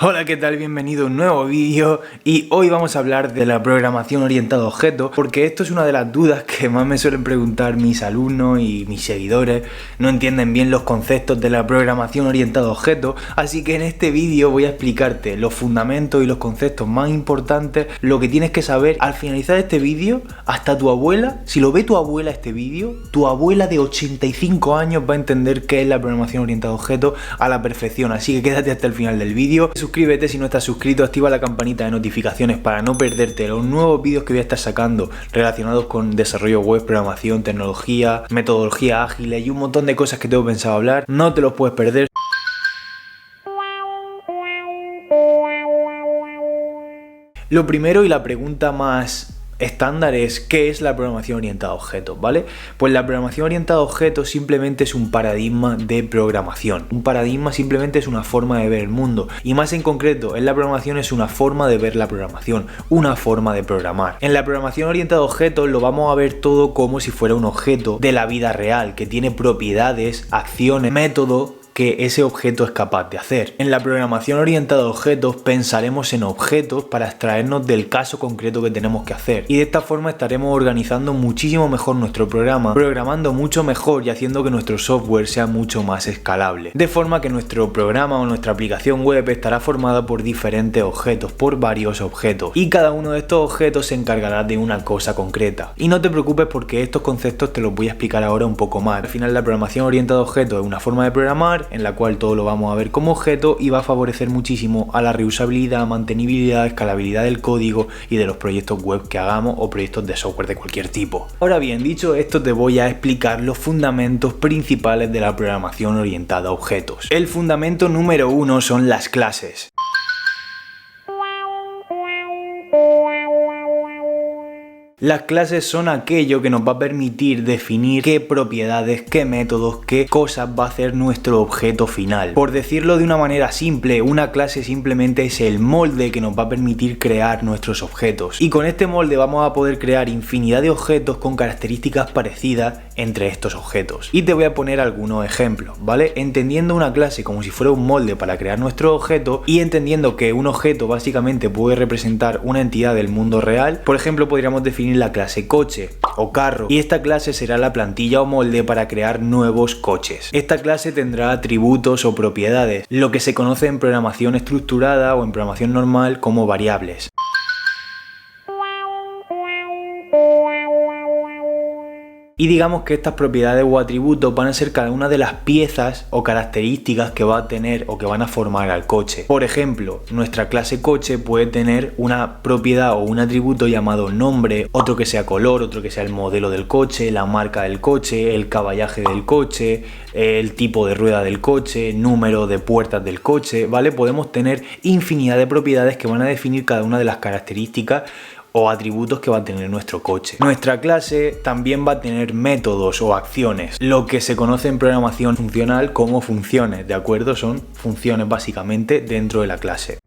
Hola, ¿qué tal? Bienvenido a un nuevo vídeo y hoy vamos a hablar de la programación orientada a objetos, porque esto es una de las dudas que más me suelen preguntar mis alumnos y mis seguidores. No entienden bien los conceptos de la programación orientada a objetos, así que en este vídeo voy a explicarte los fundamentos y los conceptos más importantes, lo que tienes que saber. Al finalizar este vídeo, hasta tu abuela, si lo ve tu abuela este vídeo, tu abuela de 85 años va a entender qué es la programación orientada a objetos a la perfección, así que quédate hasta el final del vídeo. Suscríbete si no estás suscrito, activa la campanita de notificaciones para no perderte los nuevos vídeos que voy a estar sacando relacionados con desarrollo web, programación, tecnología, metodología ágil y un montón de cosas que tengo pensado hablar. No te los puedes perder. Lo primero y la pregunta más estándar es: ¿qué es la programación orientada a objetos? ¿Vale? Pues la programación orientada a objetos simplemente es un paradigma de programación. Un paradigma simplemente es una forma de ver el mundo, y más en concreto en la programación es una forma de ver la programación, una forma de programar. En la programación orientada a objetos lo vamos a ver todo como si fuera un objeto de la vida real, que tiene propiedades, acciones, métodos que ese objeto es capaz de hacer. En la programación orientada a objetos pensaremos en objetos para extraernos del caso concreto que tenemos que hacer, y de esta forma estaremos organizando muchísimo mejor nuestro programa, programando mucho mejor y haciendo que nuestro software sea mucho más escalable, de forma que nuestro programa o nuestra aplicación web estará formada por diferentes objetos, por varios objetos, y cada uno de estos objetos se encargará de una cosa concreta. Y no te preocupes, porque estos conceptos te los voy a explicar ahora un poco más. Al final, la programación orientada a objetos es una forma de programar en la cual todo lo vamos a ver como objeto, y va a favorecer muchísimo a la reusabilidad, mantenibilidad, escalabilidad del código y de los proyectos web que hagamos o proyectos de software de cualquier tipo. Ahora bien, dicho esto, te voy a explicar los fundamentos principales de la programación orientada a objetos. El fundamento número 1 son las clases. Las clases son aquello que nos va a permitir definir qué propiedades, qué métodos, qué cosas va a hacer nuestro objeto final. Por decirlo de una manera simple, una clase simplemente es el molde que nos va a permitir crear nuestros objetos. Y con este molde vamos a poder crear infinidad de objetos con características parecidas entre estos objetos. Y te voy a poner algunos ejemplos, ¿vale? Entendiendo una clase como si fuera un molde para crear nuestro objeto, y entendiendo que un objeto básicamente puede representar una entidad del mundo real, por ejemplo, podríamos definir la clase coche o carro, y esta clase será la plantilla o molde para crear nuevos coches. Esta clase tendrá atributos o propiedades, lo que se conoce en programación estructurada o en programación normal como variables. Y digamos que estas propiedades o atributos van a ser cada una de las piezas o características que va a tener o que van a formar al coche. Por ejemplo, nuestra clase coche puede tener una propiedad o un atributo llamado nombre, otro que sea color, otro que sea el modelo del coche, la marca del coche, el caballaje del coche, el tipo de rueda del coche, número de puertas del coche, ¿vale? Podemos tener infinidad de propiedades que van a definir cada una de las características o atributos que va a tener nuestro coche. Nuestra clase también va a tener métodos o acciones, lo que se conoce en programación funcional como funciones, ¿de acuerdo? Son funciones básicamente dentro de la clase.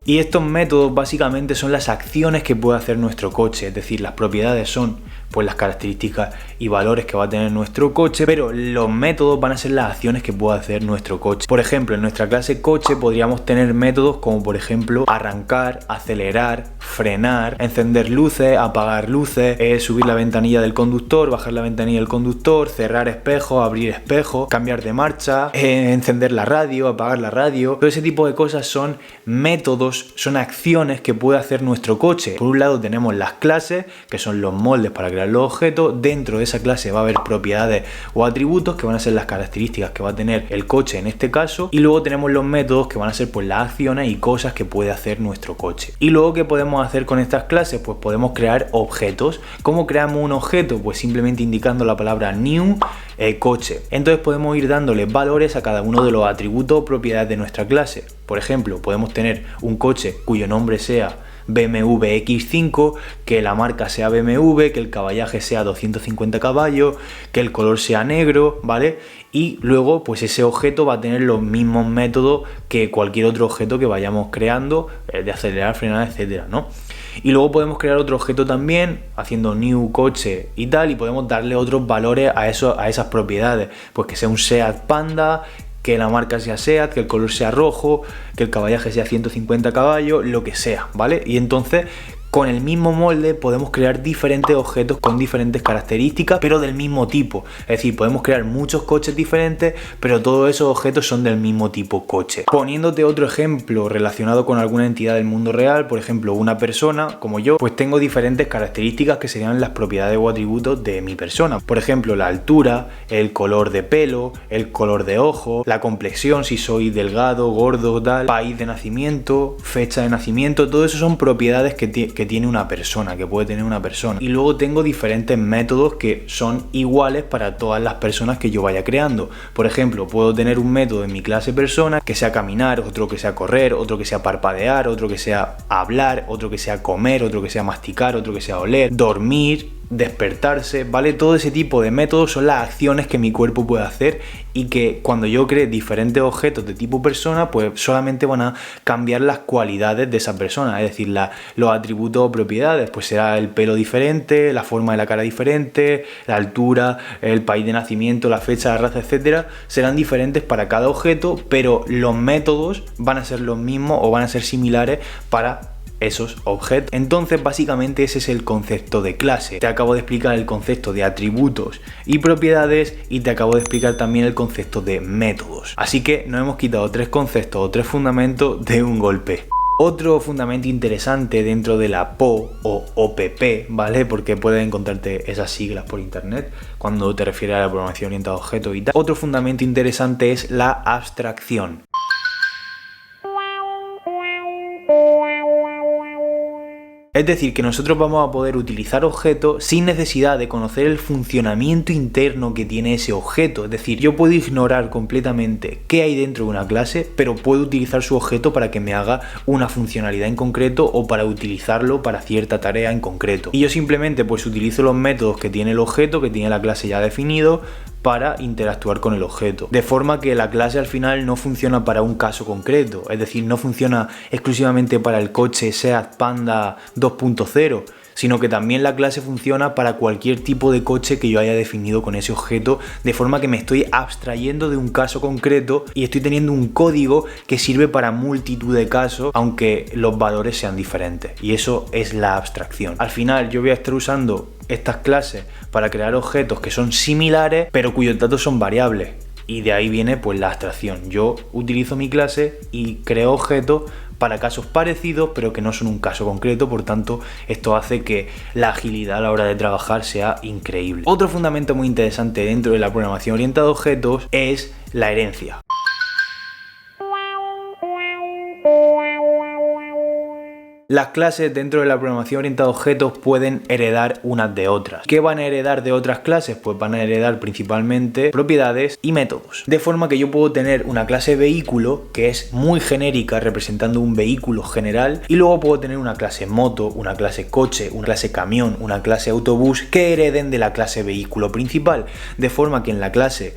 Y estos métodos básicamente son las acciones que puede hacer nuestro coche, es decir, las propiedades son pues las características y valores que va a tener nuestro coche, pero los métodos van a ser las acciones que puede hacer nuestro coche. Por ejemplo, en nuestra clase coche podríamos tener métodos como por ejemplo arrancar, acelerar, frenar, encender luces, apagar luces, subir la ventanilla del conductor, bajar la ventanilla del conductor, cerrar espejos, abrir espejos, cambiar de marcha, encender la radio, apagar la radio. Todo ese tipo de cosas son métodos, son acciones que puede hacer nuestro coche. Por un lado tenemos las clases, que son los moldes para crear los objetos. Dentro de esa clase va a haber propiedades o atributos que van a ser las características que va a tener el coche en este caso, y luego tenemos los métodos que van a ser pues las acciones y cosas que puede hacer nuestro coche. Y luego, ¿qué podemos hacer con estas clases? Pues podemos crear objetos. ¿Cómo creamos un objeto? Pues simplemente indicando la palabra new coche. Entonces podemos ir dándole valores a cada uno de los atributos o propiedades de nuestra clase. Por ejemplo, podemos tener un coche cuyo nombre sea BMW X5, que la marca sea BMW, que el caballaje sea 250 caballos, que el color sea negro, ¿vale? Y luego pues ese objeto va a tener los mismos métodos que cualquier otro objeto que vayamos creando, de acelerar, frenar, etcétera, ¿no? Y luego podemos crear otro objeto también, haciendo new coche y tal, y podemos darle otros valores a esas propiedades, pues que sea un Seat Panda, que la marca sea Seat, que el color sea rojo, que el caballaje sea 150 caballos, lo que sea, ¿vale? Y entonces con el mismo molde podemos crear diferentes objetos con diferentes características, pero del mismo tipo. Es decir, podemos crear muchos coches diferentes, pero todos esos objetos son del mismo tipo coche. Poniéndote otro ejemplo relacionado con alguna entidad del mundo real, por ejemplo, una persona como yo, pues tengo diferentes características que serían las propiedades o atributos de mi persona. Por ejemplo, la altura, el color de pelo, el color de ojo, la complexión, si soy delgado, gordo, tal, país de nacimiento, fecha de nacimiento, todo eso son propiedades que tiene una persona, que puede tener una persona. Y luego tengo diferentes métodos que son iguales para todas las personas que yo vaya creando. Por ejemplo, puedo tener un método en mi clase persona que sea caminar, otro que sea correr, otro que sea parpadear, otro que sea hablar, otro que sea comer, otro que sea masticar, otro que sea oler, dormir, despertarse, ¿vale? Todo ese tipo de métodos son las acciones que mi cuerpo puede hacer y que cuando yo cree diferentes objetos de tipo persona, pues solamente van a cambiar las cualidades de esa persona, es decir, los atributos o propiedades, pues será el pelo diferente, la forma de la cara diferente, la altura, el país de nacimiento, la fecha, la raza, etcétera, serán diferentes para cada objeto, pero los métodos van a ser los mismos o van a ser similares para esos objetos. Entonces básicamente ese es el concepto de clase. Te acabo de explicar el concepto de atributos y propiedades y te acabo de explicar también el concepto de métodos. Así que nos hemos quitado 3 conceptos o 3 fundamentos de un golpe. Otro fundamento interesante dentro de la PO o OPP, ¿vale? Porque puedes encontrarte esas siglas por internet cuando te refieres a la programación orientada a objetos y tal. Otro fundamento interesante es la abstracción. Es decir, que nosotros vamos a poder utilizar objetos sin necesidad de conocer el funcionamiento interno que tiene ese objeto. Es decir, yo puedo ignorar completamente qué hay dentro de una clase, pero puedo utilizar su objeto para que me haga una funcionalidad en concreto o para utilizarlo para cierta tarea en concreto. Y yo simplemente pues utilizo los métodos que tiene el objeto, que tiene la clase ya definido, para interactuar con el objeto. De forma que la clase al final no funciona para un caso concreto, es decir, no funciona exclusivamente para el coche Seat Panda 2.0, sino que también la clase funciona para cualquier tipo de coche que yo haya definido con ese objeto, de forma que me estoy abstrayendo de un caso concreto y estoy teniendo un código que sirve para multitud de casos, aunque los valores sean diferentes. Y eso es la abstracción. Al final yo voy a estar usando estas clases para crear objetos que son similares, pero cuyos datos son variables. Y de ahí viene pues la abstracción. Yo utilizo mi clase y creo objetos para casos parecidos, pero que no son un caso concreto, por tanto, esto hace que la agilidad a la hora de trabajar sea increíble. Otro fundamento muy interesante dentro de la programación orientada a objetos es la herencia. Las clases dentro de la programación orientada a objetos pueden heredar unas de otras. ¿Qué van a heredar de otras clases? Pues van a heredar principalmente propiedades y métodos. De forma que yo puedo tener una clase vehículo que es muy genérica, representando un vehículo general, y luego puedo tener una clase moto, una clase coche, una clase camión, una clase autobús que hereden de la clase vehículo principal. De forma que en la clase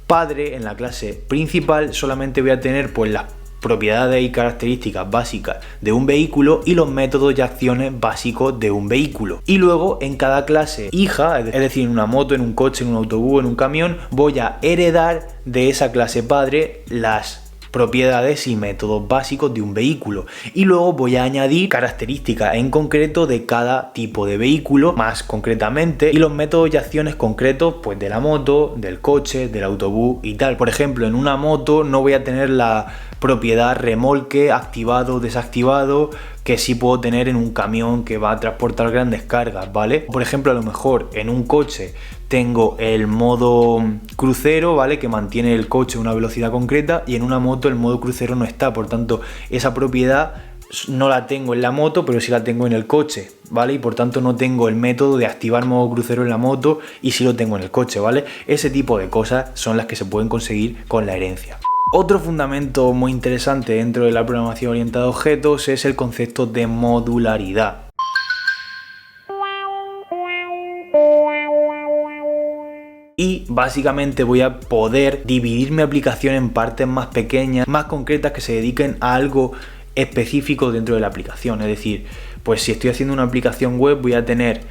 padre, en la clase principal, solamente voy a tener pues las propiedades y características básicas de un vehículo y los métodos y acciones básicos de un vehículo. Y luego en cada clase hija, es decir, en una moto, en un coche, en un autobús, en un camión, voy a heredar de esa clase padre las propiedades y métodos básicos de un vehículo, y luego voy a añadir características en concreto de cada tipo de vehículo, más concretamente, y los métodos y acciones concretos pues de la moto, del coche, del autobús y tal. Por ejemplo, en una moto no voy a tener la propiedad remolque activado o desactivado que sí puedo tener en un camión que va a transportar grandes cargas, ¿vale? Por ejemplo, a lo mejor en un coche tengo el modo crucero, ¿vale? Que mantiene el coche a una velocidad concreta, y en una moto el modo crucero no está, por tanto esa propiedad no la tengo en la moto, pero sí la tengo en el coche, ¿vale? Y por tanto no tengo el método de activar modo crucero en la moto y sí lo tengo en el coche, ¿vale? Ese tipo de cosas son las que se pueden conseguir con la herencia. Otro fundamento muy interesante dentro de la programación orientada a objetos es el concepto de modularidad. Y básicamente voy a poder dividir mi aplicación en partes más pequeñas, más concretas, que se dediquen a algo específico dentro de la aplicación. Es decir, Pues si estoy haciendo una aplicación web voy a tener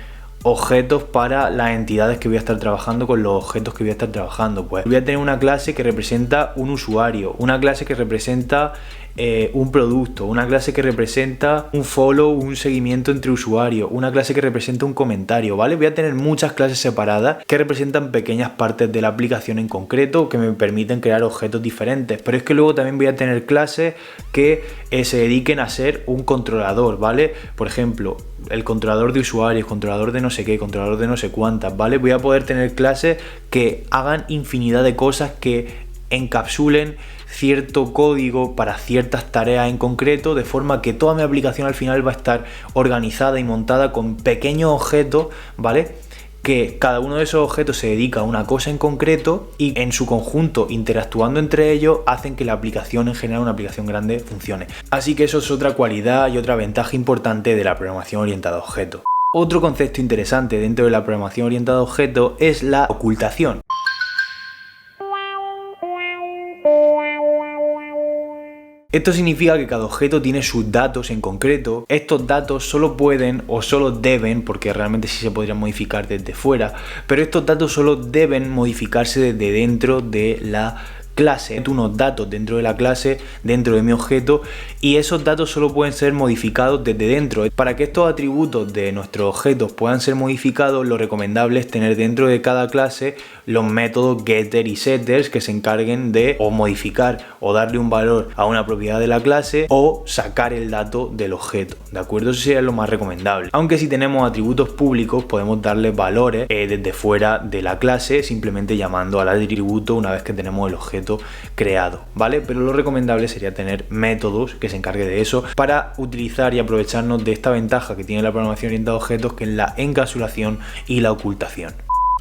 objetos para las entidades que voy a estar trabajando con los objetos que voy a estar trabajando. Pues voy a tener una clase que representa un usuario, una clase que representa un producto, una clase que representa un follow, un seguimiento entre usuarios, una clase que representa un comentario, ¿vale? Voy a tener muchas clases separadas que representan pequeñas partes de la aplicación en concreto que me permiten crear objetos diferentes, pero es que luego también voy a tener clases que se dediquen a ser un controlador, ¿vale? Por ejemplo, el controlador de usuarios, controlador de no sé qué, controlador de no sé cuántas, ¿vale? Voy a poder tener clases que hagan infinidad de cosas que encapsulen cierto código para ciertas tareas en concreto, de forma que toda mi aplicación al final va a estar organizada y montada con pequeños objetos, ¿vale? Que cada uno de esos objetos se dedica a una cosa en concreto y en su conjunto, interactuando entre ellos, hacen que la aplicación en general, una aplicación grande, funcione. Así que eso es otra cualidad y otra ventaja importante de la programación orientada a objetos. Otro concepto interesante dentro de la programación orientada a objetos es la ocultación. Esto significa que cada objeto tiene sus datos en concreto. Estos datos solo pueden o solo deben, porque realmente sí se podrían modificar desde fuera, pero estos datos solo deben modificarse desde dentro de la clase. Unos datos dentro de la clase, dentro de mi objeto, y esos datos solo pueden ser modificados desde dentro. Para que estos atributos de nuestros objetos puedan ser modificados, lo recomendable es tener dentro de cada clase los métodos getter y setters que se encarguen de o modificar o darle un valor a una propiedad de la clase o sacar el dato del objeto, ¿de acuerdo? Eso sería lo más recomendable. Aunque si tenemos atributos públicos podemos darle valores desde fuera de la clase, simplemente llamando al atributo una vez que tenemos el objeto creado, ¿vale? Pero lo recomendable sería tener métodos que se encargue de eso para utilizar y aprovecharnos de esta ventaja que tiene la programación orientada a objetos, que es la encapsulación y la ocultación.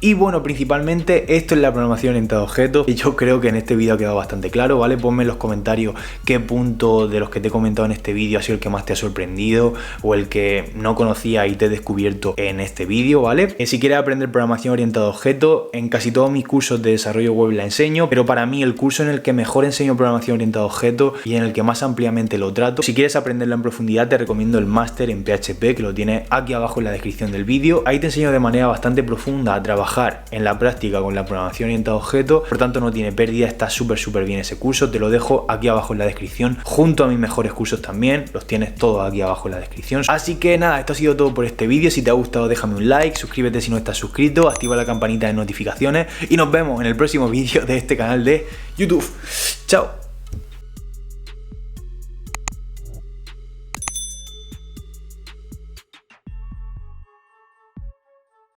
Y bueno, principalmente esto es la programación orientada a objetos, y yo creo que en este vídeo ha quedado bastante claro, ¿vale? Ponme en los comentarios qué punto de los que te he comentado en este vídeo ha sido el que más te ha sorprendido o el que no conocía y te he descubierto en este vídeo, ¿vale? Si quieres aprender programación orientada a objetos, en casi todos mis cursos de desarrollo web la enseño, pero para mí el curso en el que mejor enseño programación orientada a objetos y en el que más ampliamente lo trato, si quieres aprenderlo en profundidad, te recomiendo el máster en PHP, que lo tienes aquí abajo en la descripción del vídeo. Ahí te enseño de manera bastante profunda a trabajar en la práctica con la programación orientada a objetos, por tanto no tiene pérdida, está súper bien ese curso. Te lo dejo aquí abajo en la descripción, junto a mis mejores cursos también, los tienes todos aquí abajo en la descripción. Así que nada, esto ha sido todo por este vídeo. Si te ha gustado déjame un like, suscríbete si no estás suscrito, activa la campanita de notificaciones y nos vemos en el próximo vídeo de este canal de YouTube. ¡Chao!